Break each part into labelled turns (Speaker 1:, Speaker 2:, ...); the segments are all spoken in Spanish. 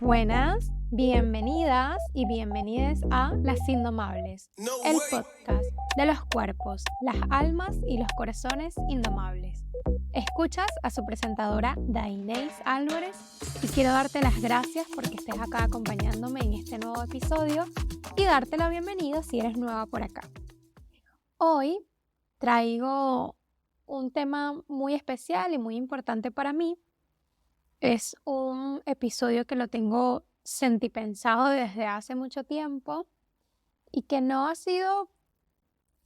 Speaker 1: Buenas, bienvenidas y bienvenides a Las Indomables, el podcast de los cuerpos, las almas y los corazones indomables. Escuchas a su presentadora Dainés Álvarez y quiero darte las gracias porque estés acá acompañándome en este nuevo episodio y darte la bienvenida si eres nueva por acá. Hoy traigo un tema muy especial y muy importante para mí. Es un episodio que lo tengo sentipensado desde hace mucho tiempo y que no ha sido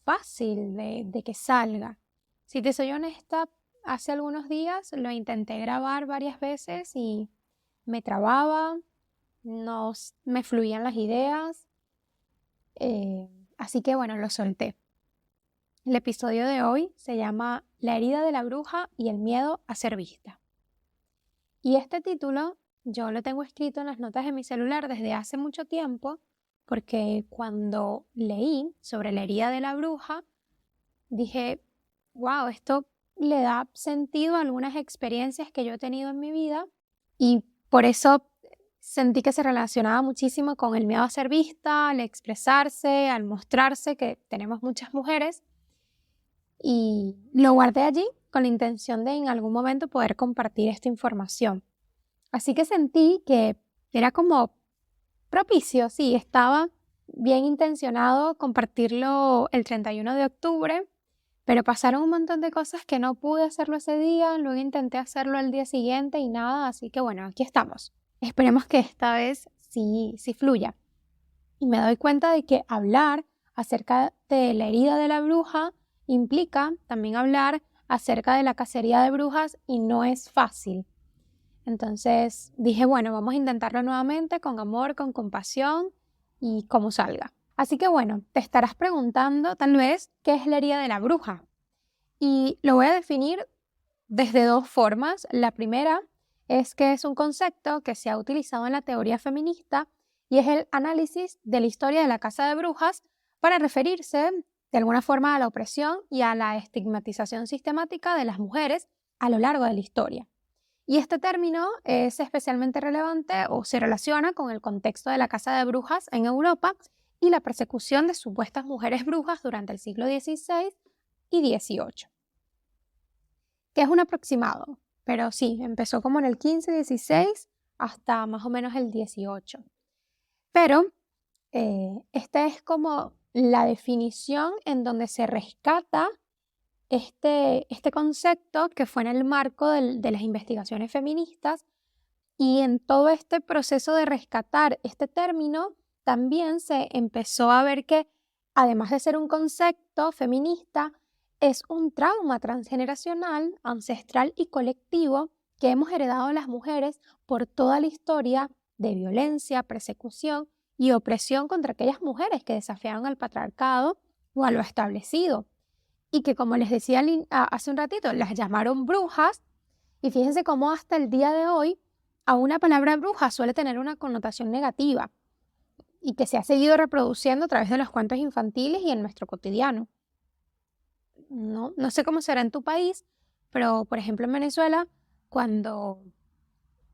Speaker 1: fácil de que salga. Si te soy honesta, hace algunos días lo intenté grabar varias veces y me trababa, no me fluían las ideas, así que bueno, lo solté. El episodio de hoy se llama La herida de la bruja y el miedo a ser vista. Y este título yo lo tengo escrito en las notas de mi celular desde hace mucho tiempo porque cuando leí sobre la herida de la bruja dije, wow, esto le da sentido a algunas experiencias que yo he tenido en mi vida y por eso sentí que se relacionaba muchísimo con el miedo a ser vista, al expresarse, al mostrarse, que tenemos muchas mujeres, y lo guardé allí con la intención de en algún momento poder compartir esta información. Así que sentí que era como propicio, sí, estaba bien intencionado compartirlo el 31 de octubre, pero pasaron un montón de cosas que no pude hacerlo ese día, luego intenté hacerlo el día siguiente y nada, así que bueno, aquí estamos. Esperemos que esta vez sí fluya. Y me doy cuenta de que hablar acerca de la herida de la bruja implica también hablar acerca de la cacería de brujas y no es fácil. Entonces dije, bueno, vamos a intentarlo nuevamente con amor, con compasión y como salga. Así que bueno, te estarás preguntando tal vez qué es la herida de la bruja. Y lo voy a definir desde dos formas. La primera es que es un concepto que se ha utilizado en la teoría feminista y es el análisis de la historia de la caza de brujas para referirse de alguna forma a la opresión y a la estigmatización sistemática de las mujeres a lo largo de la historia. Y este término es especialmente relevante o se relaciona con el contexto de la caza de brujas en Europa y la persecución de supuestas mujeres brujas durante el siglo XVI y XVIII. Que es un aproximado, pero sí, empezó como en el XV, XVI hasta más o menos el XVIII. Pero esta es como la definición en donde se rescata este concepto que fue en el marco de las investigaciones feministas, y en todo este proceso de rescatar este término también se empezó a ver que además de ser un concepto feminista, es un trauma transgeneracional, ancestral y colectivo que hemos heredado las mujeres por toda la historia de violencia, persecución y opresión contra aquellas mujeres que desafiaban al patriarcado o a lo establecido. Y que, como les decía hace un ratito, las llamaron brujas. Y fíjense cómo hasta el día de hoy a una palabra bruja suele tener una connotación negativa y que se ha seguido reproduciendo a través de los cuentos infantiles y en nuestro cotidiano. No sé cómo será en tu país, pero por ejemplo en Venezuela, cuando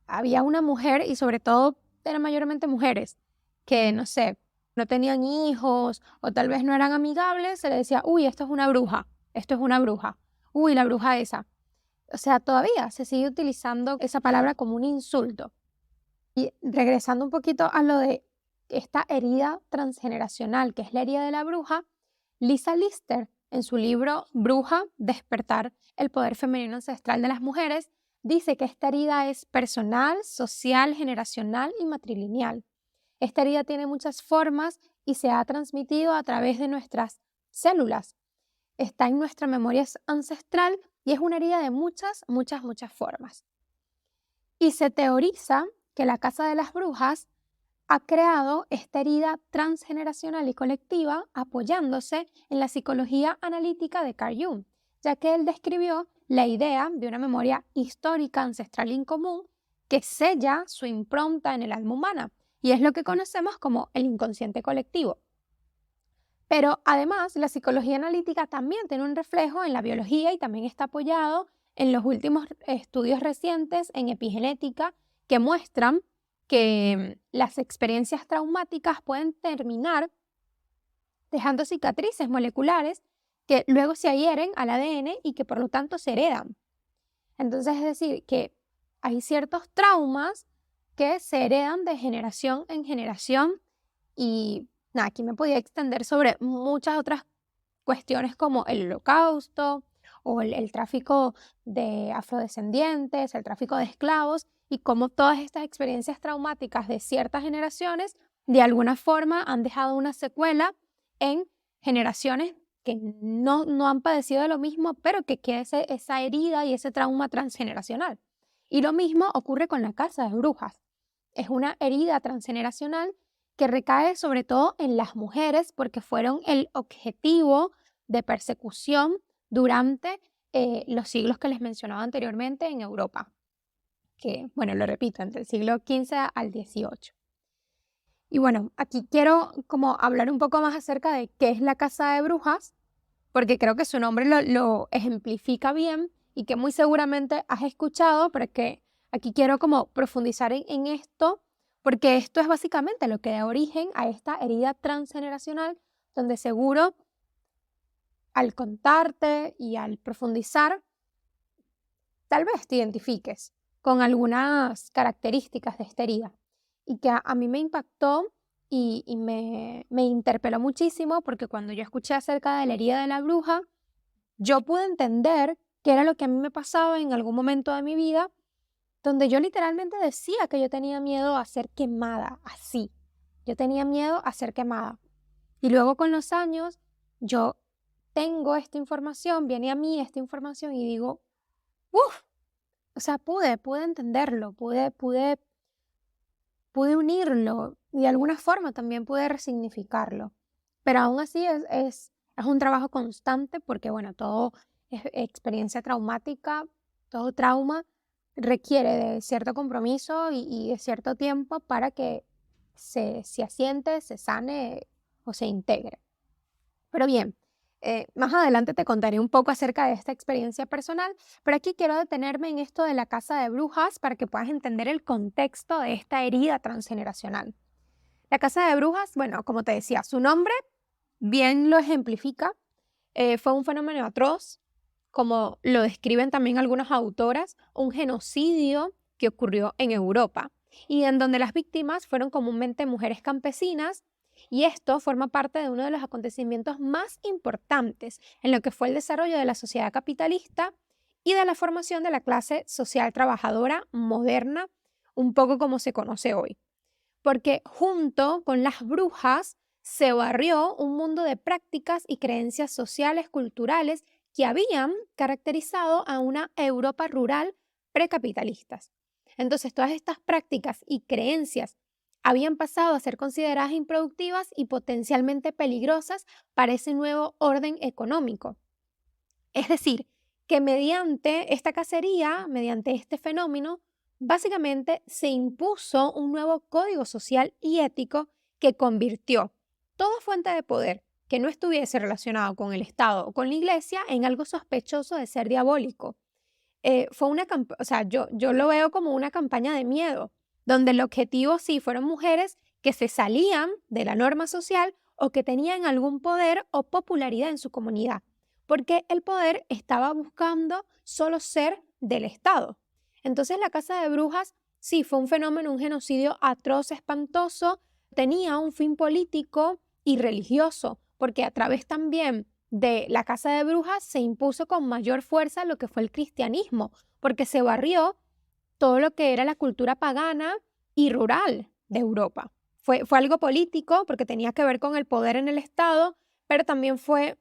Speaker 1: había una mujer, y sobre todo eran mayormente mujeres, que no sé, no tenían hijos o tal vez no eran amigables, se le decía, uy, esto es una bruja, uy, la bruja esa. O sea, todavía se sigue utilizando esa palabra como un insulto. Y regresando un poquito a lo de esta herida transgeneracional, que es la herida de la bruja, Lisa Lister, en su libro Bruja, despertar el poder femenino ancestral de las mujeres, dice que esta herida es personal, social, generacional y matrilineal. Esta herida tiene muchas formas y se ha transmitido a través de nuestras células. Está en nuestra memoria ancestral y es una herida de muchas formas. Y se teoriza que la caza de las brujas ha creado esta herida transgeneracional y colectiva apoyándose en la psicología analítica de Carl Jung, ya que él describió la idea de una memoria histórica ancestral incomún que sella su impronta en el alma humana, y es lo que conocemos como el inconsciente colectivo. Pero además, la psicología analítica también tiene un reflejo en la biología y también está apoyado en los últimos estudios recientes en epigenética que muestran que las experiencias traumáticas pueden terminar dejando cicatrices moleculares que luego se adhieren al ADN y que por lo tanto se heredan. Entonces, es decir, que hay ciertos traumas que se heredan de generación en generación y nada, aquí me podía extender sobre muchas otras cuestiones como el Holocausto o el tráfico de afrodescendientes, el tráfico de esclavos y cómo todas estas experiencias traumáticas de ciertas generaciones de alguna forma han dejado una secuela en generaciones que no han padecido de lo mismo, pero que queda esa herida y ese trauma transgeneracional. Y lo mismo ocurre con la casa de brujas. Es una herida transgeneracional que recae sobre todo en las mujeres porque fueron el objetivo de persecución durante los siglos que les mencionaba anteriormente en Europa, que, bueno, lo repito, entre el siglo XV al XVIII. Y bueno, aquí quiero como hablar un poco más acerca de qué es la casa de brujas, porque creo que su nombre lo ejemplifica bien y que muy seguramente has escuchado, pero que aquí quiero como profundizar en esto, porque esto es básicamente lo que da origen a esta herida transgeneracional, donde seguro al contarte y al profundizar, tal vez te identifiques con algunas características de esta herida y que a mí me impactó y me interpeló muchísimo porque cuando yo escuché acerca de la herida de la bruja, yo pude entender qué era lo que a mí me pasaba en algún momento de mi vida, donde yo literalmente decía que yo tenía miedo a ser quemada, así. Yo tenía miedo a ser quemada. Y luego con los años, yo tengo esta información, viene a mí esta información y digo, uff, o sea, pude entenderlo, pude unirlo y de alguna forma también pude resignificarlo. Pero aún así es un trabajo constante porque, bueno, todo experiencia traumática, todo trauma requiere de cierto compromiso y de cierto tiempo para que se asiente, se sane o se integre. Pero bien, más adelante te contaré un poco acerca de esta experiencia personal, pero aquí quiero detenerme en esto de la casa de brujas para que puedas entender el contexto de esta herida transgeneracional. La casa de brujas, bueno, como te decía, su nombre bien lo ejemplifica. Fue un fenómeno atroz, como lo describen también algunas autoras, un genocidio que ocurrió en Europa y en donde las víctimas fueron comúnmente mujeres campesinas, y esto forma parte de uno de los acontecimientos más importantes en lo que fue el desarrollo de la sociedad capitalista y de la formación de la clase social trabajadora moderna, un poco como se conoce hoy. Porque junto con las brujas se barrió un mundo de prácticas y creencias sociales, culturales que habían caracterizado a una Europa rural precapitalistas. Entonces, todas estas prácticas y creencias habían pasado a ser consideradas improductivas y potencialmente peligrosas para ese nuevo orden económico. Es decir, que mediante esta cacería, mediante este fenómeno, básicamente se impuso un nuevo código social y ético que convirtió toda fuente de poder que no estuviese relacionado con el Estado o con la Iglesia en algo sospechoso de ser diabólico. Fue o sea, yo lo veo como una campaña de miedo, donde el objetivo sí fueron mujeres que se salían de la norma social o que tenían algún poder o popularidad en su comunidad, porque el poder estaba buscando solo ser del Estado. Entonces la casa de brujas sí fue un fenómeno, un genocidio atroz, espantoso, tenía un fin político y religioso, porque a través también de la casa de brujas se impuso con mayor fuerza lo que fue el cristianismo, porque se barrió todo lo que era la cultura pagana y rural de Europa. Fue algo político porque tenía que ver con el poder en el Estado, pero también fue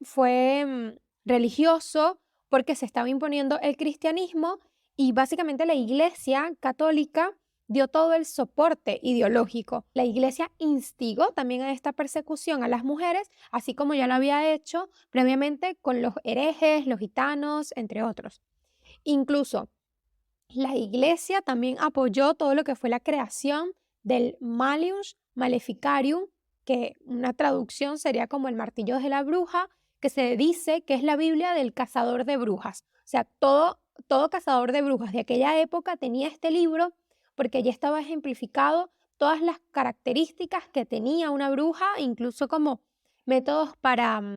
Speaker 1: religioso porque se estaba imponiendo el cristianismo y básicamente la Iglesia católica dio todo el soporte ideológico. La Iglesia instigó también a esta persecución a las mujeres, así como ya lo había hecho previamente con los herejes, los gitanos, entre otros. Incluso la Iglesia también apoyó todo lo que fue la creación del Malleus Maleficarium, que una traducción sería como el martillo de la bruja, que se dice que es la Biblia del cazador de brujas. O sea, todo cazador de brujas de aquella época tenía este libro porque ya estaba ejemplificado todas las características que tenía una bruja, incluso como métodos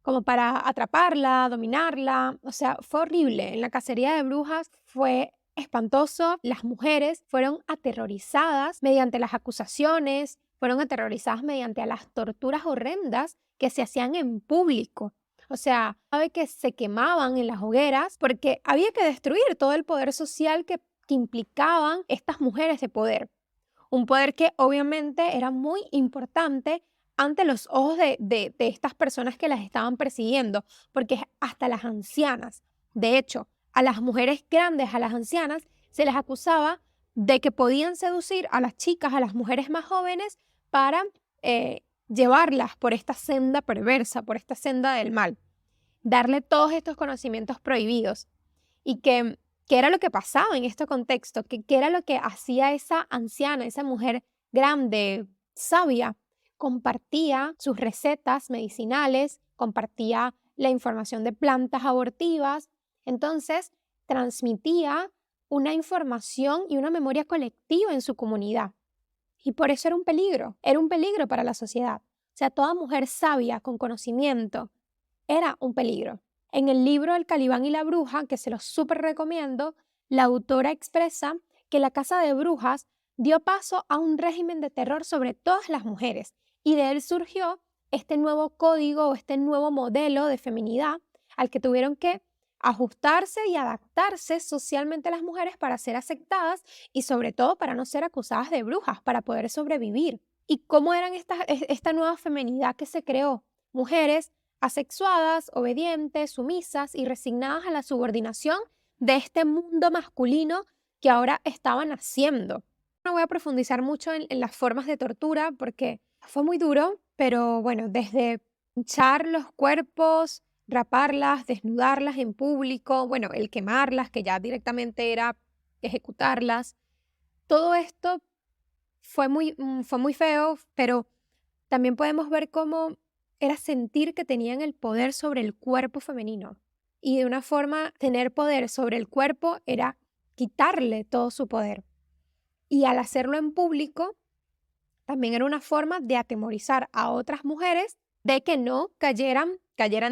Speaker 1: como para atraparla, dominarla. O sea, fue horrible. En la cacería de brujas fue espantoso. Las mujeres fueron aterrorizadas mediante las acusaciones, fueron aterrorizadas mediante las torturas horrendas que se hacían en público. O sea, sabe que se quemaban en las hogueras porque había que destruir todo el poder social que implicaban estas mujeres de poder. Un poder que obviamente era muy importante ante los ojos de estas personas que las estaban persiguiendo, porque hasta las ancianas, de hecho, a las mujeres grandes, a las ancianas, se les acusaba de que podían seducir a las chicas, a las mujeres más jóvenes, para llevarlas por esta senda perversa, por esta senda del mal, darle todos estos conocimientos prohibidos. Y ¿qué era lo que pasaba en este contexto? ¿Qué era lo que hacía esa anciana, esa mujer grande, sabia? Compartía sus recetas medicinales, compartía la información de plantas abortivas, entonces transmitía una información y una memoria colectiva en su comunidad. Y por eso era un peligro para la sociedad. O sea, toda mujer sabia, con conocimiento, era un peligro. En el libro El Calibán y la Bruja, que se los súper recomiendo, la autora expresa que la casa de brujas dio paso a un régimen de terror sobre todas las mujeres y de él surgió este nuevo código o este nuevo modelo de feminidad al que tuvieron que ajustarse y adaptarse socialmente las mujeres para ser aceptadas y sobre todo para no ser acusadas de brujas, para poder sobrevivir. ¿Y cómo eran esta nueva feminidad que se creó? Mujeres asexuadas, obedientes, sumisas y resignadas a la subordinación de este mundo masculino que ahora estaban haciendo. No voy a profundizar mucho en las formas de tortura porque fue muy duro, pero bueno, desde hinchar los cuerpos, raparlas, desnudarlas en público, bueno, el quemarlas, que ya directamente era ejecutarlas, todo esto fue muy feo, pero también podemos ver cómo era sentir que tenían el poder sobre el cuerpo femenino. Y de una forma, tener poder sobre el cuerpo era quitarle todo su poder. Y al hacerlo en público, también era una forma de atemorizar a otras mujeres de que no cayeran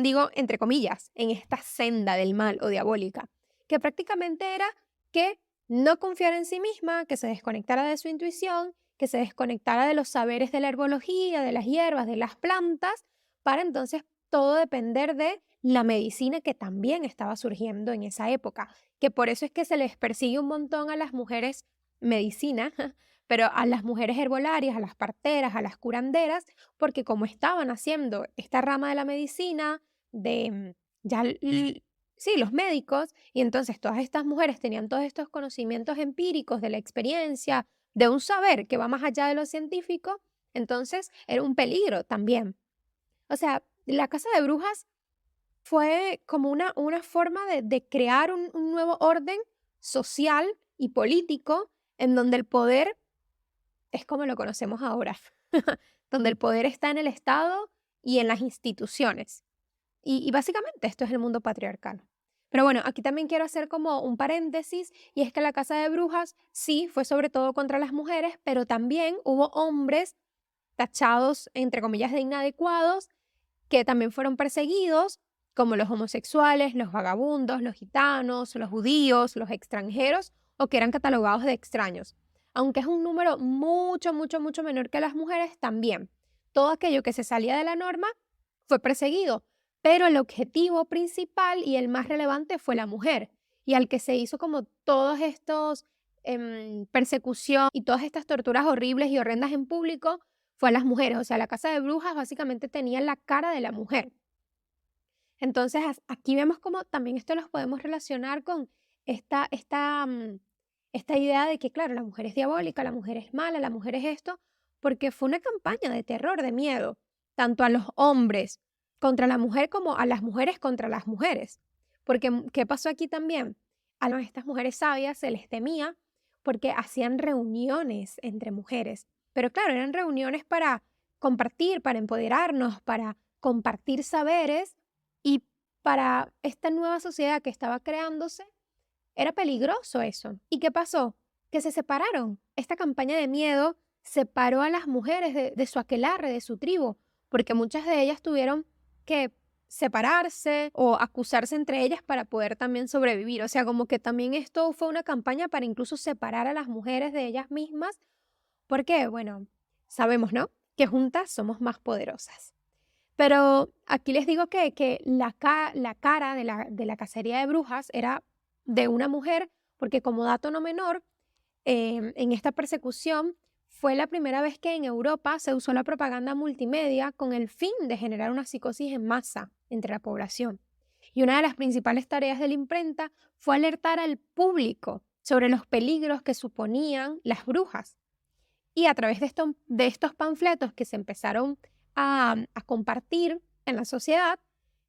Speaker 1: digo, entre comillas, en esta senda del mal o diabólica, que prácticamente era que no confiara en sí misma, que se desconectara de su intuición, que se desconectara de los saberes de la herbología, de las hierbas, de las plantas, para entonces todo depender de la medicina que también estaba surgiendo en esa época, que por eso es que se les persigue un montón a las mujeres medicina, pero a las mujeres herbolarias, a las parteras, a las curanderas, porque como estaban haciendo esta rama de la medicina, sí, los médicos, y entonces todas estas mujeres tenían todos estos conocimientos empíricos de la experiencia, de un saber que va más allá de lo científico, entonces era un peligro también. O sea, la casa de brujas fue como una forma de crear un nuevo orden social y político en donde el poder es como lo conocemos ahora, donde el poder está en el Estado y en las instituciones. Y básicamente esto es el mundo patriarcal. Pero bueno, aquí también quiero hacer como un paréntesis, y es que la casa de brujas sí fue sobre todo contra las mujeres, pero también hubo hombres tachados, entre comillas, de inadecuados, que también fueron perseguidos, como los homosexuales, los vagabundos, los gitanos, los judíos, los extranjeros, o que eran catalogados de extraños. Aunque es un número mucho, mucho, mucho menor que las mujeres, también. Todo aquello que se salía de la norma fue perseguido, pero el objetivo principal y el más relevante fue la mujer, y al que se hizo como todos estos persecución y todas estas torturas horribles y horrendas en público fue a las mujeres. O sea, la casa de brujas básicamente tenía la cara de la mujer. Entonces, aquí vemos cómo también esto los podemos relacionar con esta idea de que, claro, la mujer es diabólica, la mujer es mala, la mujer es esto, porque fue una campaña de terror, de miedo, tanto a los hombres contra la mujer como a las mujeres contra las mujeres. Porque, ¿qué pasó aquí también? A estas mujeres sabias se les temía porque hacían reuniones entre mujeres. Pero claro, eran reuniones para compartir, para empoderarnos, para compartir saberes, y para esta nueva sociedad que estaba creándose, era peligroso eso. ¿Y qué pasó? Que se separaron. Esta campaña de miedo separó a las mujeres de su aquelarre, de su tribu, porque muchas de ellas tuvieron que separarse o acusarse entre ellas para poder también sobrevivir. O sea, como que también esto fue una campaña para incluso separar a las mujeres de ellas mismas, porque, bueno, sabemos, ¿no? Que juntas somos más poderosas. Pero aquí les digo que la cara de la cacería de brujas era de una mujer, porque como dato no menor, en esta persecución fue la primera vez que en Europa se usó la propaganda multimedia con el fin de generar una psicosis en masa entre la población. Y una de las principales tareas de la imprenta fue alertar al público sobre los peligros que suponían las brujas. Y a través de estos panfletos que se empezaron a compartir en la sociedad,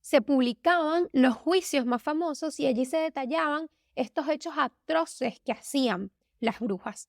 Speaker 1: se publicaban los juicios más famosos y allí se detallaban estos hechos atroces que hacían las brujas.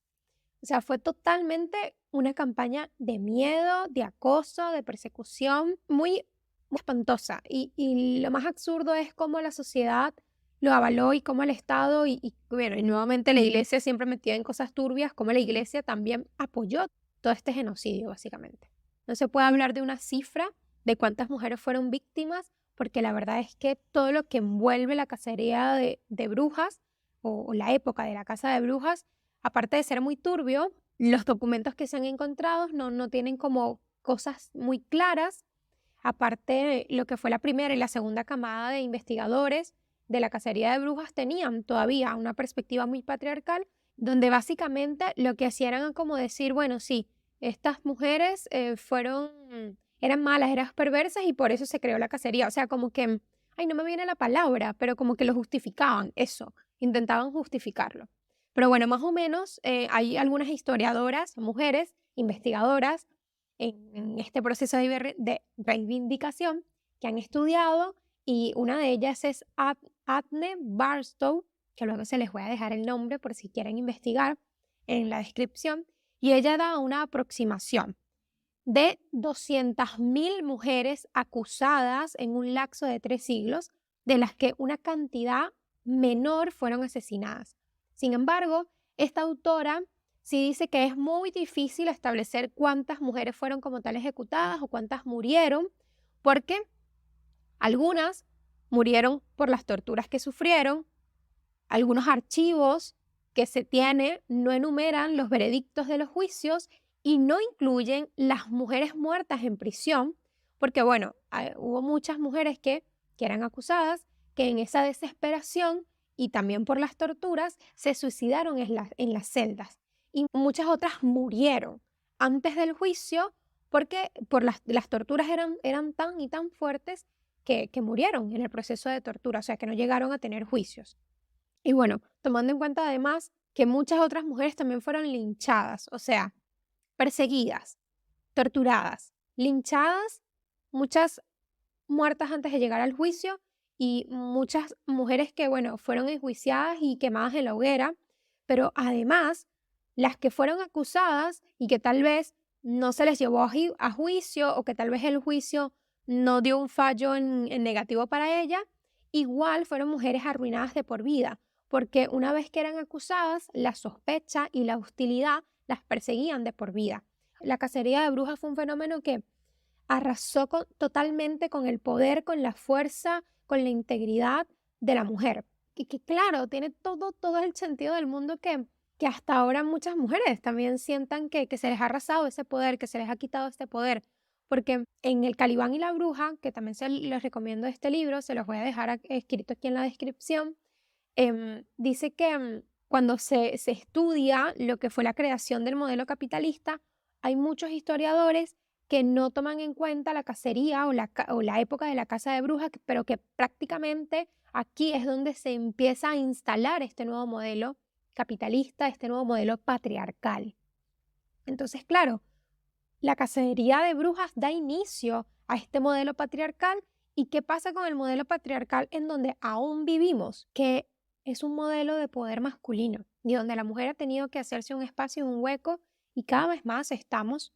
Speaker 1: O sea, fue totalmente una campaña de miedo, de acoso, de persecución, muy espantosa. Y lo más absurdo es cómo la sociedad lo avaló y cómo el Estado bueno, y nuevamente la iglesia siempre metida en cosas turbias, cómo la iglesia también apoyó todo este genocidio, básicamente. No se puede hablar de una cifra de cuántas mujeres fueron víctimas, porque la verdad es que todo lo que envuelve la cacería de brujas o la época de la caza de brujas, aparte de ser muy turbio, los documentos que se han encontrado no tienen como cosas muy claras. Aparte, lo que fue la primera y la segunda camada de investigadores de la cacería de brujas tenían todavía una perspectiva muy patriarcal, donde básicamente lo que hacían era como decir, bueno, sí, estas mujeres eran malas, eran perversas y por eso se creó la cacería. O sea, como que, ay, no me viene la palabra, pero como que lo justificaban, eso, intentaban justificarlo. Pero bueno, más o menos hay algunas historiadoras, mujeres, investigadoras, en este proceso de reivindicación que han estudiado y una de ellas es Adne Barstow, que luego se les voy a dejar el nombre por si quieren investigar en la descripción, y ella da una aproximación de 200.000 mujeres acusadas en un lapso de 3 siglos, de las que una cantidad menor fueron asesinadas. Sin embargo, esta autora sí dice que es muy difícil establecer cuántas mujeres fueron como tal ejecutadas o cuántas murieron, porque algunas murieron por las torturas que sufrieron, algunos archivos que se tiene no enumeran los veredictos de los juicios y no incluyen las mujeres muertas en prisión, porque bueno, hubo muchas mujeres que eran acusadas, que en esa desesperación y también por las torturas se suicidaron en las celdas. Y muchas otras murieron antes del juicio porque las torturas eran tan y tan fuertes que murieron en el proceso de tortura, o sea, que no llegaron a tener juicios. Y bueno, tomando en cuenta además que muchas otras mujeres también fueron linchadas, o sea, perseguidas, torturadas, linchadas, muchas muertas antes de llegar al juicio y muchas mujeres que, bueno, fueron enjuiciadas y quemadas en la hoguera, pero además las que fueron acusadas y que tal vez no se les llevó a juicio o que tal vez el juicio no dio un fallo en negativo para ella, igual fueron mujeres arruinadas de por vida, porque una vez que eran acusadas, la sospecha y la hostilidad las perseguían de por vida. La cacería de brujas fue un fenómeno que arrasó totalmente con el poder, con la fuerza, con la integridad de la mujer. Y que claro, tiene todo el sentido del mundo que hasta ahora muchas mujeres también sientan que se les ha arrasado ese poder, que se les ha quitado este poder. Porque en El Calibán y la Bruja, que también les recomiendo este libro, se los voy a dejar escrito aquí en la descripción, dice que cuando se estudia lo que fue la creación del modelo capitalista, hay muchos historiadores que no toman en cuenta la cacería o la época de la caza de brujas, pero que prácticamente aquí es donde se empieza a instalar este nuevo modelo capitalista, este nuevo modelo patriarcal. Entonces, claro, la cacería de brujas da inicio a este modelo patriarcal. ¿Y qué pasa con el modelo patriarcal en donde aún vivimos? Que es un modelo de poder masculino y donde la mujer ha tenido que hacerse un espacio, un hueco, y cada vez más estamos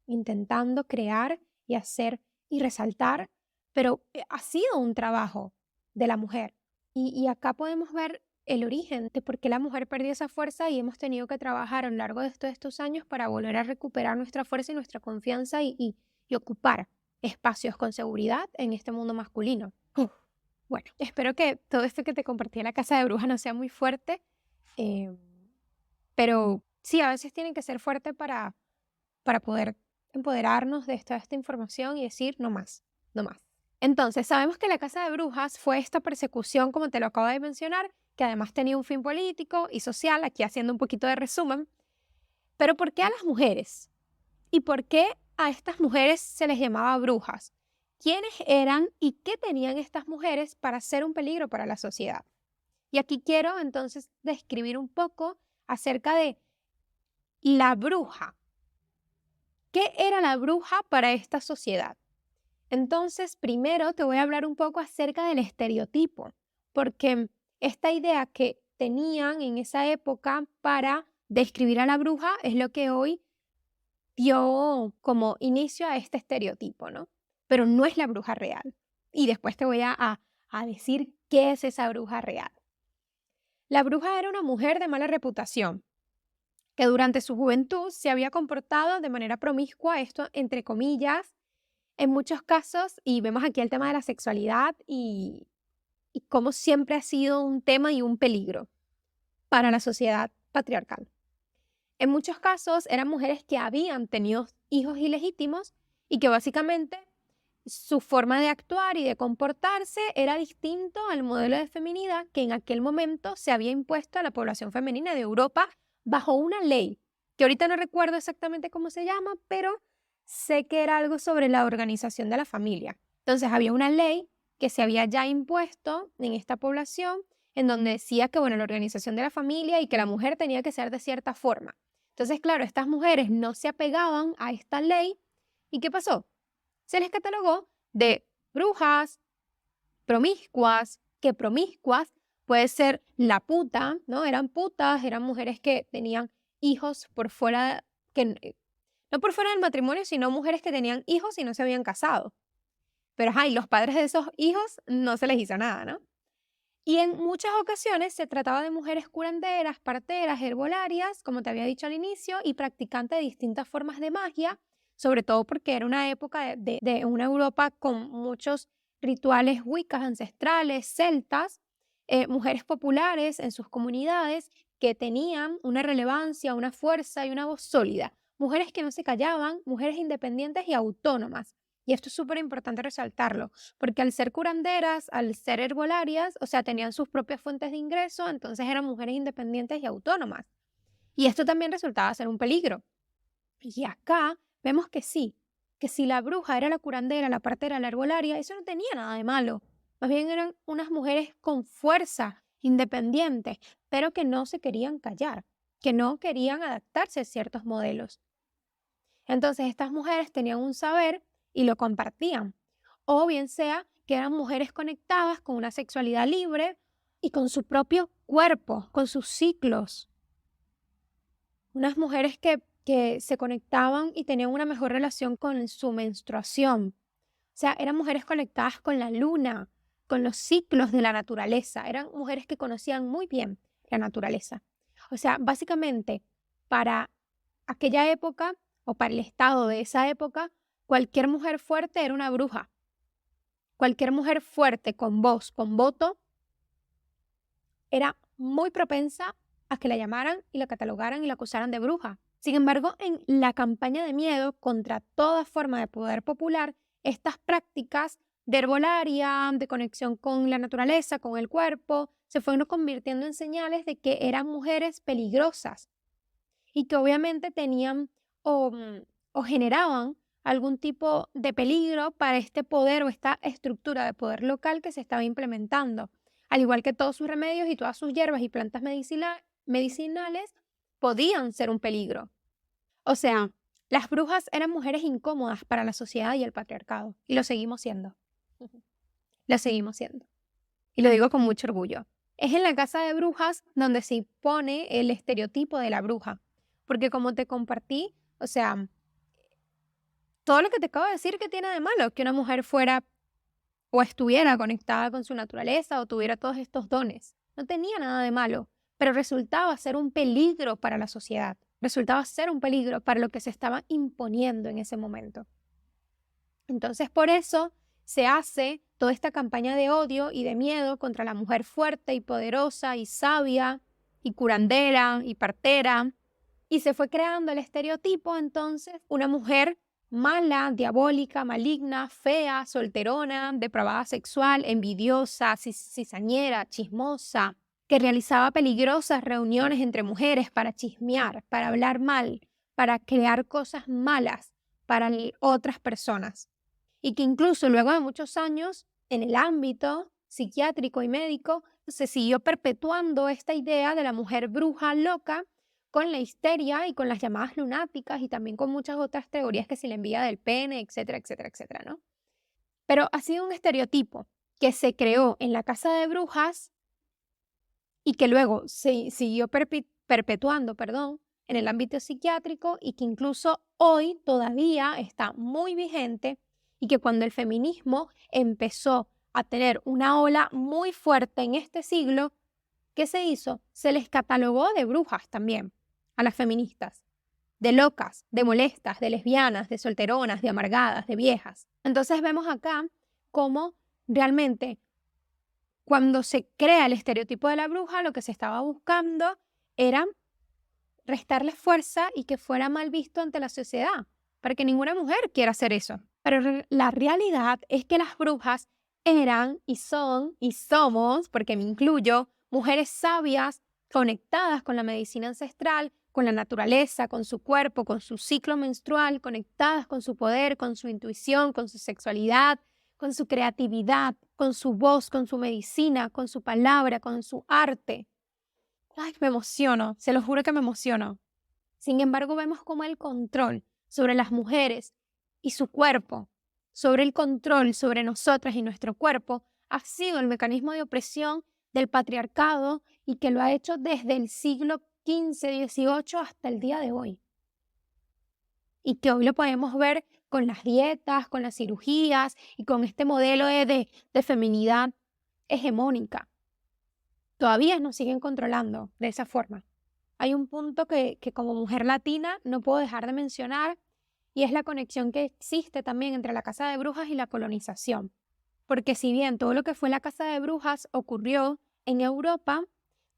Speaker 1: intentando crear y hacer y resaltar, pero ha sido un trabajo de la mujer. Y acá podemos ver el origen de por qué la mujer perdió esa fuerza y hemos tenido que trabajar a lo largo de todos estos años para volver a recuperar nuestra fuerza y nuestra confianza y ocupar espacios con seguridad en este mundo masculino. Bueno, espero que todo esto que te compartí en la casa de brujas no sea muy fuerte, eh, pero sí, a veces tienen que ser fuertes para poder empoderarnos de toda esta información y decir no más, no más. Entonces, sabemos que la casa de brujas fue esta persecución, como te lo acabo de mencionar, que además tenía un fin político y social, aquí haciendo un poquito de resumen. Pero ¿por qué a las mujeres? ¿Y por qué a estas mujeres se les llamaba brujas? ¿Quiénes eran y qué tenían estas mujeres para ser un peligro para la sociedad? Y aquí quiero entonces describir un poco acerca de la bruja. ¿Qué era la bruja para esta sociedad? Entonces, primero te voy a hablar un poco acerca del estereotipo, porque esta idea que tenían en esa época para describir a la bruja es lo que hoy dio como inicio a este estereotipo, ¿no? Pero no es la bruja real. Y después te voy a decir qué es esa bruja real. La bruja era una mujer de mala reputación, que durante su juventud se había comportado de manera promiscua, esto entre comillas, en muchos casos, y vemos aquí el tema de la sexualidad y cómo siempre ha sido un tema y un peligro para la sociedad patriarcal. En muchos casos eran mujeres que habían tenido hijos ilegítimos y que básicamente su forma de actuar y de comportarse era distinto al modelo de feminidad que en aquel momento se había impuesto a la población femenina de Europa bajo una ley, que ahorita no recuerdo exactamente cómo se llama, pero sé que era algo sobre la organización de la familia. Entonces había una ley que se había ya impuesto en esta población en donde decía que, bueno, la organización de la familia y que la mujer tenía que ser de cierta forma. Entonces, claro, estas mujeres no se apegaban a esta ley. ¿Y qué pasó? Se les catalogó de brujas, promiscuas, que promiscuas puede ser la puta, ¿no? Eran putas, eran mujeres que tenían hijos por fuera, no por fuera del matrimonio, sino mujeres que tenían hijos y no se habían casado. Pero, y los padres de esos hijos no se les hizo nada, ¿no? Y en muchas ocasiones se trataba de mujeres curanderas, parteras, herbolarias, como te había dicho al inicio, y practicantes de distintas formas de magia, sobre todo porque era una época de una Europa con muchos rituales wiccas ancestrales, celtas, mujeres populares en sus comunidades que tenían una relevancia, una fuerza y una voz sólida, mujeres que no se callaban, mujeres independientes y autónomas. Y esto es súper importante resaltarlo, porque al ser curanderas, al ser herbolarias, o sea, tenían sus propias fuentes de ingreso, entonces eran mujeres independientes y autónomas. Y esto también resultaba ser un peligro. Y acá vemos que sí, que si la bruja era la curandera, la partera, la herbolaria, eso no tenía nada de malo. Más bien eran unas mujeres con fuerza, independientes, pero que no se querían callar, que no querían adaptarse a ciertos modelos. Entonces estas mujeres tenían un saber y lo compartían. O bien sea que eran mujeres conectadas con una sexualidad libre y con su propio cuerpo, con sus ciclos. Unas mujeres que se conectaban y tenían una mejor relación con su menstruación. O sea, eran mujeres conectadas con la luna, con los ciclos de la naturaleza. Eran mujeres que conocían muy bien la naturaleza. O sea, básicamente, para aquella época o para el estado de esa época, cualquier mujer fuerte era una bruja. Cualquier mujer fuerte, con voz, con voto, era muy propensa a que la llamaran y la catalogaran y la acusaran de bruja. Sin embargo, en la campaña de miedo contra toda forma de poder popular, estas prácticas de herbolaria, de conexión con la naturaleza, con el cuerpo, se fueron convirtiendo en señales de que eran mujeres peligrosas y que obviamente tenían o generaban algún tipo de peligro para este poder o esta estructura de poder local que se estaba implementando. Al igual que todos sus remedios y todas sus hierbas y plantas medicinales podían ser un peligro. O sea, las brujas eran mujeres incómodas para la sociedad y el patriarcado. Y lo seguimos siendo. Lo seguimos siendo. Y lo digo con mucho orgullo. Es en la casa de brujas donde se impone el estereotipo de la bruja. Porque como te compartí, o sea, todo lo que te acabo de decir que tiene de malo que una mujer fuera o estuviera conectada con su naturaleza o tuviera todos estos dones. no tenía nada de malo, pero resultaba ser un peligro para la sociedad, resultaba ser un peligro para lo que se estaba imponiendo en ese momento. Entonces, por eso se hace toda esta campaña de odio y de miedo contra la mujer fuerte y poderosa y sabia y curandera y partera. Y se fue creando el estereotipo, entonces, una mujer mala, diabólica, maligna, fea, solterona, depravada sexual, envidiosa, cizañera, chismosa, que realizaba peligrosas reuniones entre mujeres para chismear, para hablar mal, para crear cosas malas para otras personas. Y que incluso luego de muchos años, en el ámbito psiquiátrico y médico, se siguió perpetuando esta idea de la mujer bruja loca con la histeria y con las llamadas lunáticas y también con muchas otras teorías, que si la envidia del pene, etcétera, etcétera, etcétera, ¿no? Pero ha sido un estereotipo que se creó en la casa de brujas y que luego se siguió perpetuando, en el ámbito psiquiátrico, y que incluso hoy todavía está muy vigente, y que cuando el feminismo empezó a tener una ola muy fuerte en este siglo, ¿qué se hizo? Se les catalogó de brujas también a las feministas, de locas, de molestas, de lesbianas, de solteronas, de amargadas, de viejas. Entonces vemos acá cómo realmente cuando se crea el estereotipo de la bruja, lo que se estaba buscando era restarle fuerza y que fuera mal visto ante la sociedad, para que ninguna mujer quiera hacer eso. Pero la realidad es que las brujas eran y son y somos, porque me incluyo, mujeres sabias, conectadas con la medicina ancestral, con la naturaleza, con su cuerpo, con su ciclo menstrual, conectadas con su poder, con su intuición, con su sexualidad, con su creatividad, con su voz, con su medicina, con su palabra, con su arte. Ay, me emociono, se lo juro que me emociono. Sin embargo, vemos cómo el control sobre las mujeres y su cuerpo, sobre el control sobre nosotras y nuestro cuerpo, ha sido el mecanismo de opresión del patriarcado, y que lo ha hecho desde el siglo XV, XVIII hasta el día de hoy. Y que hoy lo podemos ver con las dietas, con las cirugías y con este modelo de feminidad hegemónica. Todavía nos siguen controlando de esa forma. Hay un punto que como mujer latina no puedo dejar de mencionar, y es la conexión que existe también entre la casa de brujas y la colonización. Porque si bien todo lo que fue la casa de brujas ocurrió en Europa,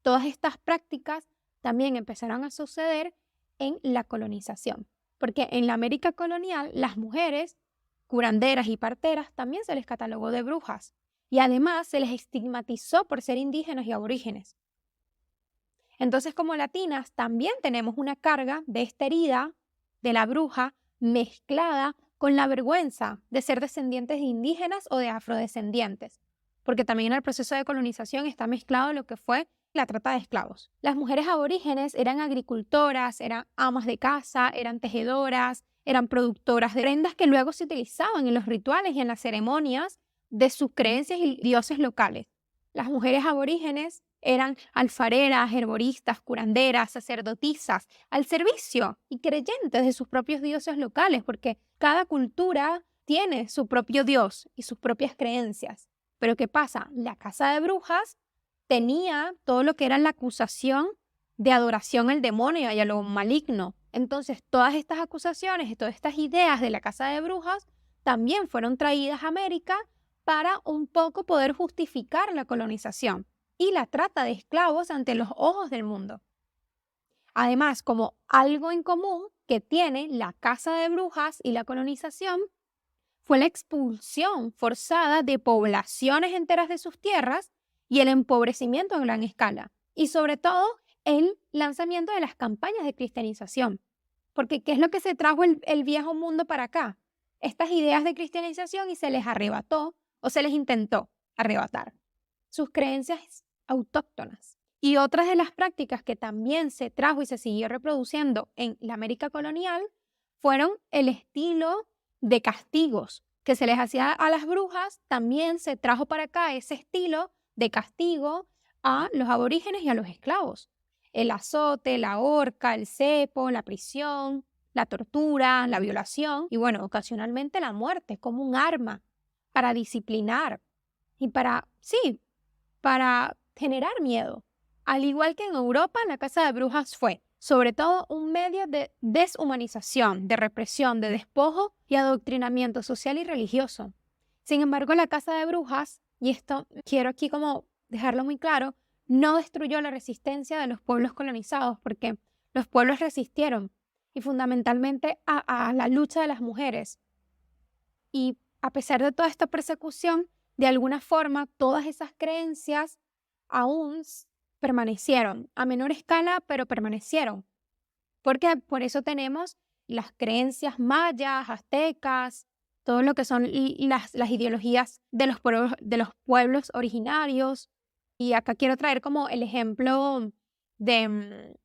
Speaker 1: todas estas prácticas también empezaron a suceder en la colonización. Porque en la América colonial, las mujeres curanderas y parteras también se les catalogó de brujas. Y además se les estigmatizó por ser indígenas y aborígenes. Entonces, como latinas, también tenemos una carga de esta herida de la bruja mezclada con la vergüenza de ser descendientes de indígenas o de afrodescendientes, porque también en el proceso de colonización está mezclado lo que fue la trata de esclavos. Las mujeres aborígenes eran agricultoras, eran amas de casa, eran tejedoras, eran productoras de prendas que luego se utilizaban en los rituales y en las ceremonias de sus creencias y dioses locales. Las mujeres aborígenes eran alfareras, herboristas, curanderas, sacerdotisas, al servicio y creyentes de sus propios dioses locales, porque cada cultura tiene su propio dios y sus propias creencias. Pero ¿qué pasa? La casa de brujas tenía todo lo que era la acusación de adoración al demonio y a lo maligno. Entonces, todas estas acusaciones y todas estas ideas de la casa de brujas también fueron traídas a América para un poco poder justificar la colonización y la trata de esclavos ante los ojos del mundo. Además, como algo en común que tiene la caza de brujas y la colonización, fue la expulsión forzada de poblaciones enteras de sus tierras y el empobrecimiento a gran escala. Y sobre todo, el lanzamiento de las campañas de cristianización. Porque ¿qué es lo que se trajo el viejo mundo para acá? Estas ideas de cristianización, y se les arrebató o se les intentó arrebatar sus creencias autóctonas. Y otras de las prácticas que también se trajo y se siguió reproduciendo en la América colonial fueron el estilo de castigos que se les hacía a las brujas. También se trajo para acá ese estilo de castigo a los aborígenes y a los esclavos. El azote, la horca, el cepo, la prisión, la tortura, la violación y bueno, ocasionalmente la muerte como un arma para disciplinar y para generar miedo. Al igual que en Europa, la caza de brujas fue, sobre todo, un medio de deshumanización, de represión, de despojo y adoctrinamiento social y religioso. Sin embargo, la caza de brujas, y esto quiero aquí como dejarlo muy claro, no destruyó la resistencia de los pueblos colonizados, porque los pueblos resistieron, y fundamentalmente a la lucha de las mujeres. Y a pesar de toda esta persecución, de alguna forma, todas esas creencias aún permanecieron, a menor escala, pero permanecieron. Porque por eso tenemos las creencias mayas, aztecas, todo lo que son las ideologías de los pueblos originarios. Y acá quiero traer como el ejemplo de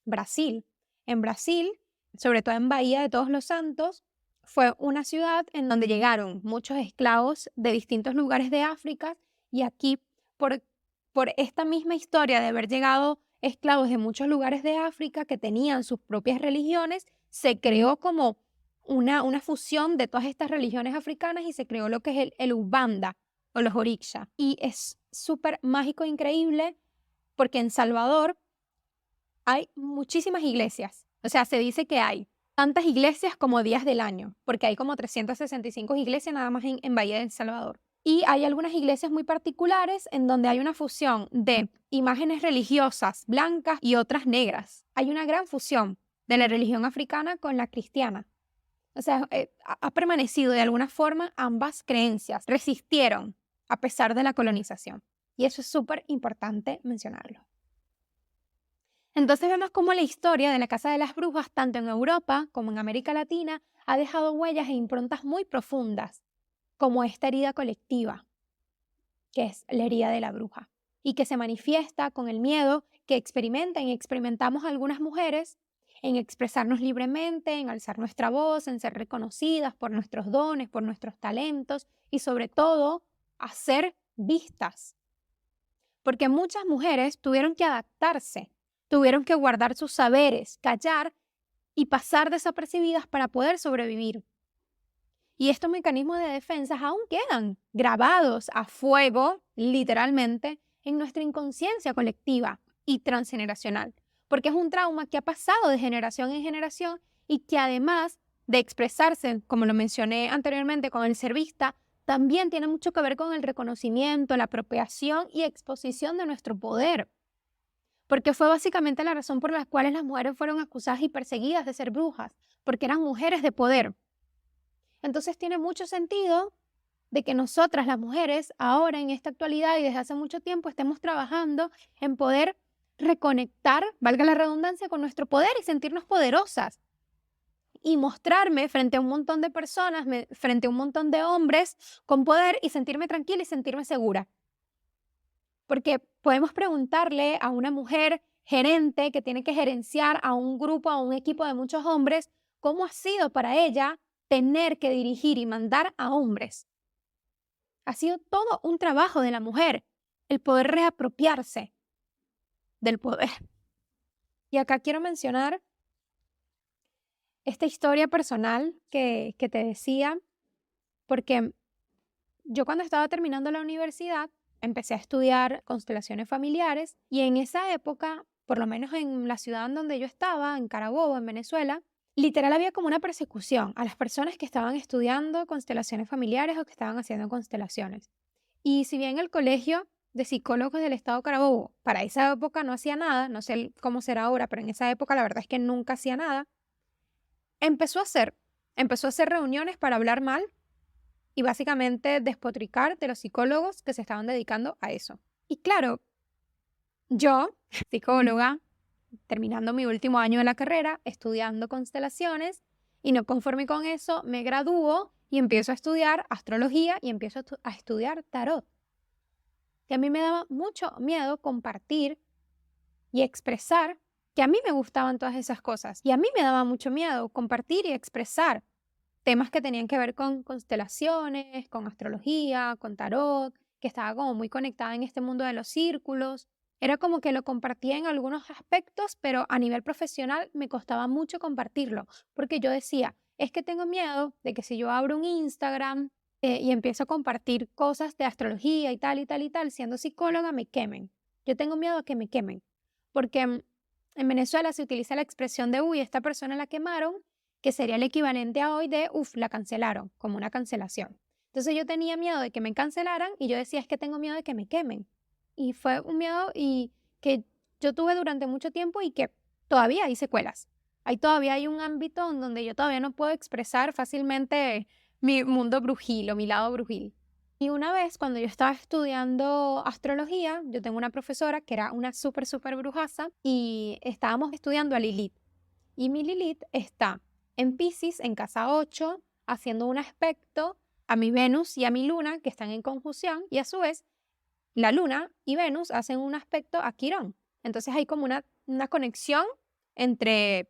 Speaker 1: Brasil. En Brasil, sobre todo en Bahía de Todos los Santos, fue una ciudad en donde llegaron muchos esclavos de distintos lugares de África, y aquí, por esta misma historia de haber llegado esclavos de muchos lugares de África que tenían sus propias religiones, se creó como una fusión de todas estas religiones africanas y se creó lo que es el Umbanda o los Oriksha. Y es súper mágico e increíble porque en Salvador hay muchísimas iglesias. O sea, se dice que hay tantas iglesias como días del año, porque hay como 365 iglesias nada más en Bahía de El Salvador. Y hay algunas iglesias muy particulares en donde hay una fusión de imágenes religiosas blancas y otras negras. Hay una gran fusión de la religión africana con la cristiana. O sea, ha permanecido de alguna forma ambas creencias, resistieron a pesar de la colonización. Y eso es súper importante mencionarlo. Entonces vemos cómo la historia de la Casa de las Brujas, tanto en Europa como en América Latina, ha dejado huellas e improntas muy profundas, como esta herida colectiva, que es la herida de la bruja, y que se manifiesta con el miedo que experimentan y experimentamos algunas mujeres en expresarnos libremente, en alzar nuestra voz, en ser reconocidas por nuestros dones, por nuestros talentos y sobre todo a ser vistas. Porque muchas mujeres tuvieron que adaptarse, tuvieron que guardar sus saberes, callar y pasar desapercibidas para poder sobrevivir. Y estos mecanismos de defensa aún quedan grabados a fuego, literalmente, en nuestra inconsciencia colectiva y transgeneracional, porque es un trauma que ha pasado de generación en generación y que además de expresarse, como lo mencioné anteriormente con el ser vista, también tiene mucho que ver con el reconocimiento, la apropiación y exposición de nuestro poder. Porque fue básicamente la razón por la cual las mujeres fueron acusadas y perseguidas de ser brujas, porque eran mujeres de poder. Entonces tiene mucho sentido de que nosotras, las mujeres, ahora en esta actualidad y desde hace mucho tiempo estemos trabajando en poder reconectar, valga la redundancia, con nuestro poder y sentirnos poderosas. Y mostrarme frente a un montón de personas, frente a un montón de hombres con poder y sentirme tranquila y sentirme segura. Porque podemos preguntarle a una mujer gerente que tiene que gerenciar a un grupo, a un equipo de muchos hombres, cómo ha sido para ella tener que dirigir y mandar a hombres. Ha sido todo un trabajo de la mujer, el poder reapropiarse del poder. Y acá quiero mencionar esta historia personal que te decía, porque yo cuando estaba terminando la universidad empecé a estudiar constelaciones familiares y en esa época, por lo menos en la ciudad en donde yo estaba, en Carabobo, en Venezuela, literal había como una persecución a las personas que estaban estudiando constelaciones familiares o que estaban haciendo constelaciones. Y si bien el colegio de psicólogos del estado Carabobo para esa época no hacía nada, no sé cómo será ahora, pero en esa época la verdad es que nunca hacía nada, empezó a hacer reuniones para hablar mal y básicamente despotricar de los psicólogos que se estaban dedicando a eso. Y claro, yo, psicóloga, terminando mi último año de la carrera, estudiando constelaciones, y no conforme con eso, me gradúo y empiezo a estudiar astrología y empiezo a estudiar tarot. Que a mí me daba mucho miedo compartir y expresar que a mí me gustaban todas esas cosas. Y a mí me daba mucho miedo compartir y expresar temas que tenían que ver con constelaciones, con astrología, con tarot, que estaba como muy conectada en este mundo de los círculos. Era como que lo compartía en algunos aspectos, pero a nivel profesional me costaba mucho compartirlo, porque yo decía, es que tengo miedo de que si yo abro un Instagram y empiezo a compartir cosas de astrología y tal y tal y tal, siendo psicóloga, me quemen. yo tengo miedo a que me quemen, porque en Venezuela se utiliza la expresión de, uy, esta persona la quemaron, que sería el equivalente a hoy de, uff, la cancelaron, como una cancelación. Entonces yo tenía miedo de que me cancelaran y yo decía, es que tengo miedo de que me quemen. Y fue un miedo y que yo tuve durante mucho tiempo y que todavía hay secuelas. Todavía hay un ámbito en donde yo todavía no puedo expresar fácilmente mi mundo brujil o mi lado brujil. Y una vez, cuando yo estaba estudiando astrología, yo tengo una profesora que era una súper brujaza y estábamos estudiando a Lilith. Y mi Lilith está en Piscis, en casa 8, haciendo un aspecto a mi Venus y a mi Luna, que están en conjunción, y a su vez, la Luna y Venus hacen un aspecto a Quirón. Entonces hay como una conexión entre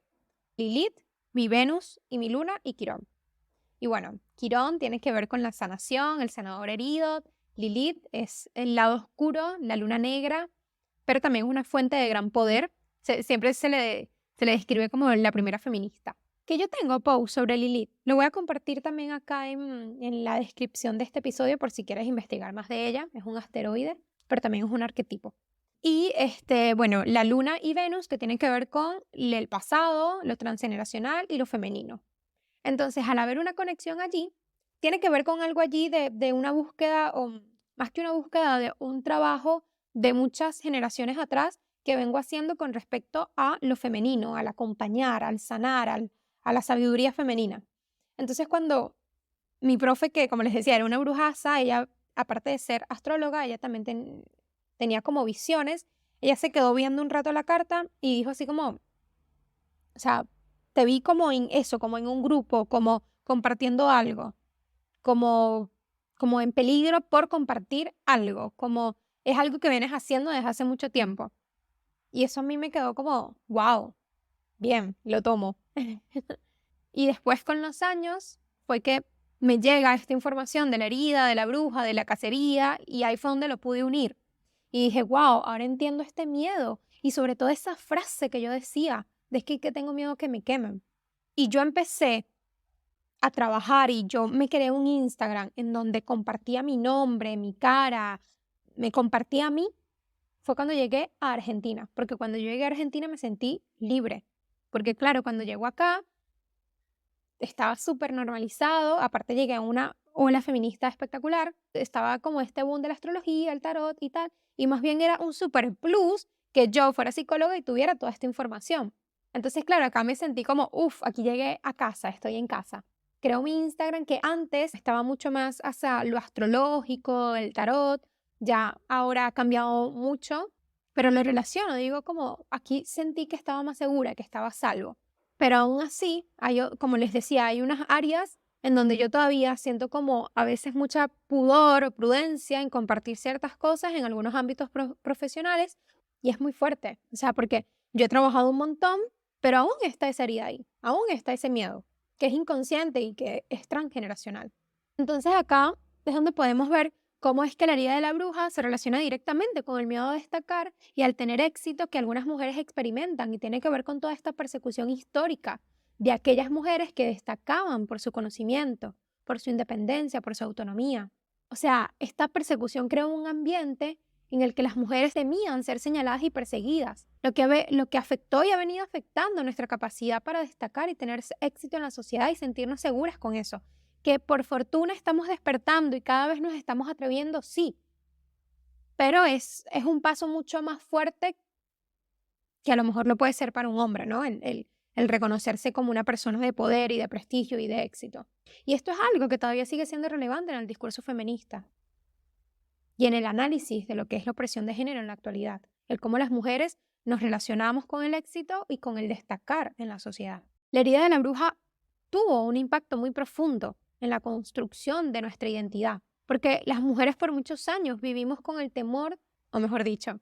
Speaker 1: Lilith, mi Venus y mi Luna y Quirón. Y bueno, Quirón tiene que ver con la sanación, el sanador herido. Lilith es el lado oscuro, la luna negra, pero también es una fuente de gran poder. Siempre se le describe como la primera feminista. Que yo tengo post sobre Lilith. Lo voy a compartir también acá en la descripción de este episodio por si quieres investigar más de ella. Es un asteroide, pero también es un arquetipo. Y bueno, la luna y Venus que tienen que ver con el pasado, lo transgeneracional y lo femenino. Entonces, al haber una conexión allí, tiene que ver con algo allí de una búsqueda, o más que una búsqueda, de un trabajo de muchas generaciones atrás que vengo haciendo con respecto a lo femenino, al acompañar, al sanar, a la sabiduría femenina. Entonces, cuando mi profe, que como les decía, era una brujaza, ella, aparte de ser astróloga, ella también tenía como visiones, ella se quedó viendo un rato la carta y dijo así como, o sea, te vi como en eso, como en un grupo, como compartiendo algo, como, como en peligro por compartir algo, como es algo que vienes haciendo desde hace mucho tiempo. Y eso a mí me quedó como, wow, bien, lo tomo. Y después con los años fue que me llega esta información de la herida, de la bruja, de la cacería, y ahí fue donde lo pude unir. Y dije, wow, ahora entiendo este miedo. Y sobre todo esa frase que yo decía, de que tengo miedo que me quemen. Y yo empecé a trabajar y yo me creé un Instagram en donde compartía mi nombre, mi cara, me compartía a mí. Fue cuando llegué a Argentina, porque cuando yo llegué a Argentina me sentí libre. Porque claro, cuando llego acá estaba súper normalizado, aparte llegué a una ola feminista espectacular, estaba como este boom de la astrología, el tarot y tal, y más bien era un super plus que yo fuera psicóloga y tuviera toda esta información. Entonces, claro, acá me sentí como, uff, aquí llegué a casa, estoy en casa. Creo mi Instagram que antes estaba mucho más hacia lo astrológico, el tarot, ya ahora ha cambiado mucho, pero lo relaciono, digo como, aquí sentí que estaba más segura, que estaba a salvo. Pero aún así, como les decía, hay unas áreas en donde yo todavía siento como a veces mucha pudor o prudencia en compartir ciertas cosas en algunos ámbitos profesionales y es muy fuerte. O sea, porque yo he trabajado un montón, pero aún está esa herida ahí, aún está ese miedo, que es inconsciente y que es transgeneracional. Entonces acá es donde podemos ver cómo es que la herida de la bruja se relaciona directamente con el miedo a destacar y al tener éxito que algunas mujeres experimentan y tiene que ver con toda esta persecución histórica de aquellas mujeres que destacaban por su conocimiento, por su independencia, por su autonomía. O sea, esta persecución creó un ambiente en el que las mujeres temían ser señaladas y perseguidas, lo que afectó y ha venido afectando nuestra capacidad para destacar y tener éxito en la sociedad y sentirnos seguras con eso. Que por fortuna estamos despertando y cada vez nos estamos atreviendo, sí, pero es un paso mucho más fuerte que a lo mejor lo puede ser para un hombre, ¿no? El reconocerse como una persona de poder y de prestigio y de éxito. Y esto es algo que todavía sigue siendo relevante en el discurso feminista y en el análisis de lo que es la opresión de género en la actualidad, el cómo las mujeres nos relacionamos con el éxito y con el destacar en la sociedad. La herida de la bruja tuvo un impacto muy profundo en la construcción de nuestra identidad, porque las mujeres por muchos años vivimos con el temor, o mejor dicho,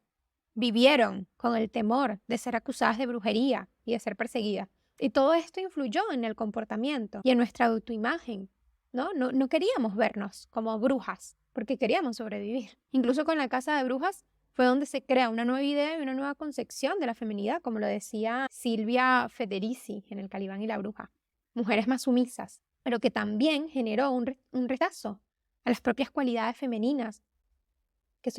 Speaker 1: vivieron con el temor de ser acusadas de brujería y de ser perseguidas. Y todo esto influyó en el comportamiento y en nuestra autoimagen, ¿no? No queríamos vernos como brujas, porque queríamos sobrevivir. Incluso con la casa de brujas fue donde se crea una nueva idea y una nueva concepción de la feminidad, como lo decía Silvia Federici en El Calibán y la Bruja. Mujeres más sumisas, pero que también generó un rechazo a las propias cualidades femeninas que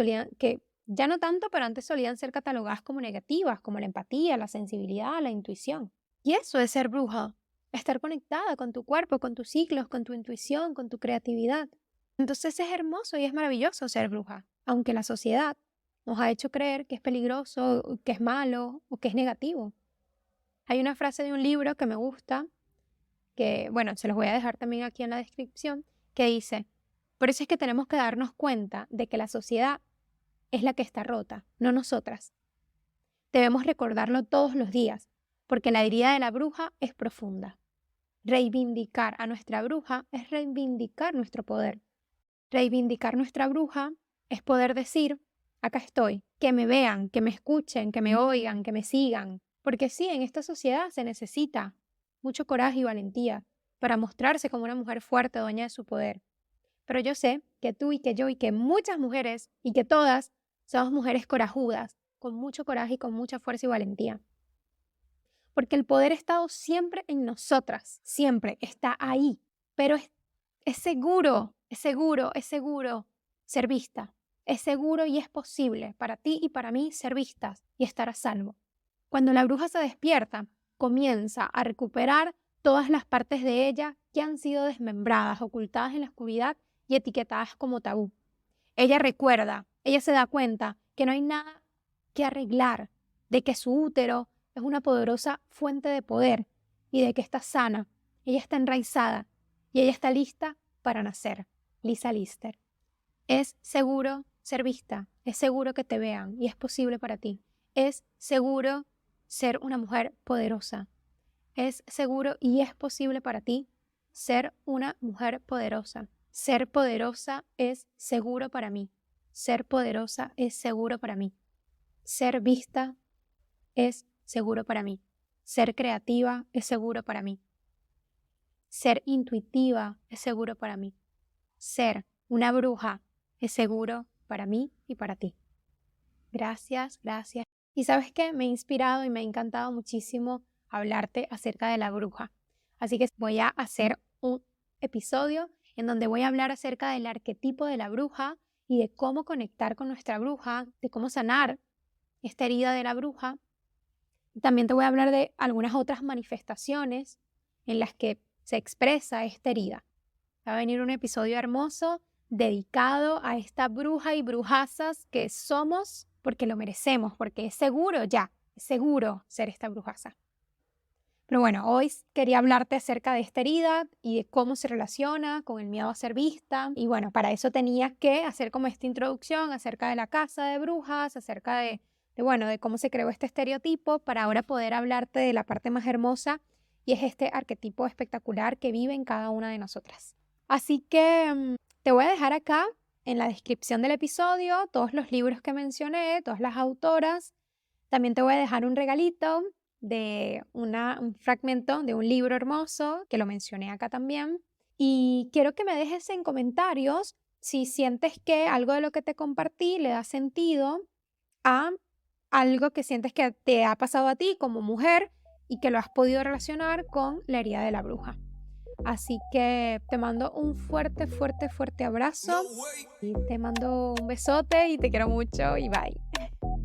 Speaker 1: Ya no tanto, pero antes solían ser catalogadas como negativas, como la empatía, la sensibilidad, la intuición. Y eso es ser bruja, estar conectada con tu cuerpo, con tus ciclos, con tu intuición, con tu creatividad. Entonces es hermoso y es maravilloso ser bruja, aunque la sociedad nos ha hecho creer que es peligroso, que es malo o que es negativo. Hay una frase de un libro que me gusta, que, bueno, se los voy a dejar también aquí en la descripción, que dice, por eso es que tenemos que darnos cuenta de que la sociedad es la que está rota, no nosotras. Debemos recordarlo todos los días, porque la herida de la bruja es profunda. Reivindicar a nuestra bruja es reivindicar nuestro poder. Reivindicar nuestra bruja es poder decir, acá estoy, que me vean, que me escuchen, que me oigan, que me sigan. Porque sí, en esta sociedad se necesita mucho coraje y valentía para mostrarse como una mujer fuerte, dueña de su poder. Pero yo sé que tú y que yo y que muchas mujeres y que todas somos mujeres corajudas, con mucho coraje y con mucha fuerza y valentía. Porque el poder ha estado siempre en nosotras, siempre está ahí, pero es seguro, es seguro, es seguro ser vista. Es seguro y es posible para ti y para mí ser vistas y estar a salvo. Cuando la bruja se despierta, comienza a recuperar todas las partes de ella que han sido desmembradas, ocultadas en la oscuridad y etiquetadas como tabú. Ella recuerda, ella se da cuenta que no hay nada que arreglar, de que su útero es una poderosa fuente de poder y de que está sana, ella está enraizada y ella está lista para nacer. Lisa Lister. Es seguro ser vista, es seguro que te vean y es posible para ti. Es seguro ser una mujer poderosa. Es seguro y es posible para ti ser una mujer poderosa. Ser poderosa es seguro para mí. Ser poderosa es seguro para mí. Ser vista es seguro para mí. Ser creativa es seguro para mí. Ser intuitiva es seguro para mí. Ser una bruja es seguro para mí y para ti. Gracias, gracias. Y sabes qué, me ha inspirado y me ha encantado muchísimo hablarte acerca de la bruja. Así que voy a hacer un episodio en donde voy a hablar acerca del arquetipo de la bruja y de cómo conectar con nuestra bruja, de cómo sanar esta herida de la bruja. También te voy a hablar de algunas otras manifestaciones en las que se expresa esta herida. Va a venir un episodio hermoso dedicado a esta bruja y brujazas que somos porque lo merecemos, porque es seguro ya, es seguro ser esta brujaza. Pero bueno, hoy quería hablarte acerca de esta herida y de cómo se relaciona con el miedo a ser vista. Y bueno, para eso tenía que hacer como esta introducción acerca de la casa de brujas, acerca de cómo se creó este estereotipo, para ahora poder hablarte de la parte más hermosa y es este arquetipo espectacular que vive en cada una de nosotras. Así que te voy a dejar acá en la descripción del episodio todos los libros que mencioné, todas las autoras. También te voy a dejar un regalito de un fragmento de un libro hermoso que lo mencioné acá también. Y quiero que me dejes en comentarios si sientes que algo de lo que te compartí le da sentido a algo que sientes que te ha pasado a ti como mujer y que lo has podido relacionar con la herida de la bruja. Así que te mando un fuerte, fuerte, fuerte abrazo y te mando un besote y te quiero mucho y bye.